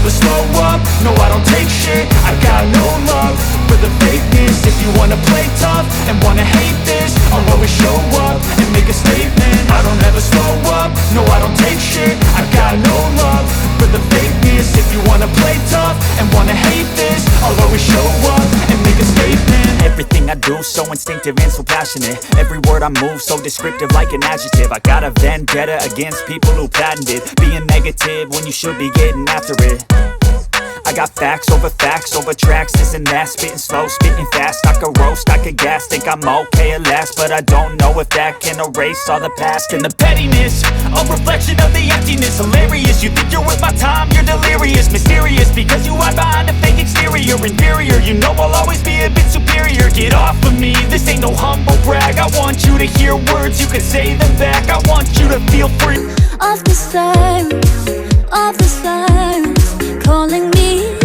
never slow up, no I don't take shit. I got no love for the fakeness. If you wanna play tough and wanna hate this, I'll always show up and make a statement. I don't ever slow up, no I don't take shit. I got no love for the fakeness. If you wanna play tough and wanna hate this, I'll always show up and make a statement. Everything I do so instinctive and so passionate. Every word I move so descriptive like an adjective. I got a vendetta against people who patented being negative when you should be getting after it. I got facts over tracks, this and that. Spitting slow, spitting fast, I could roast, I could gas. Think I'm okay at last, but I don't know if that can erase all the past. And the pettiness, a reflection of the emptiness. Hilarious, you think you're worth my time, you're delirious. Mysterious, because you hide behind a fake exterior. Inferior, you know I'll always be a bit superior. Get off of me, this ain't no humble brag. I want you to hear words, you can say them back. I want you to feel free. Of the sirens, calling me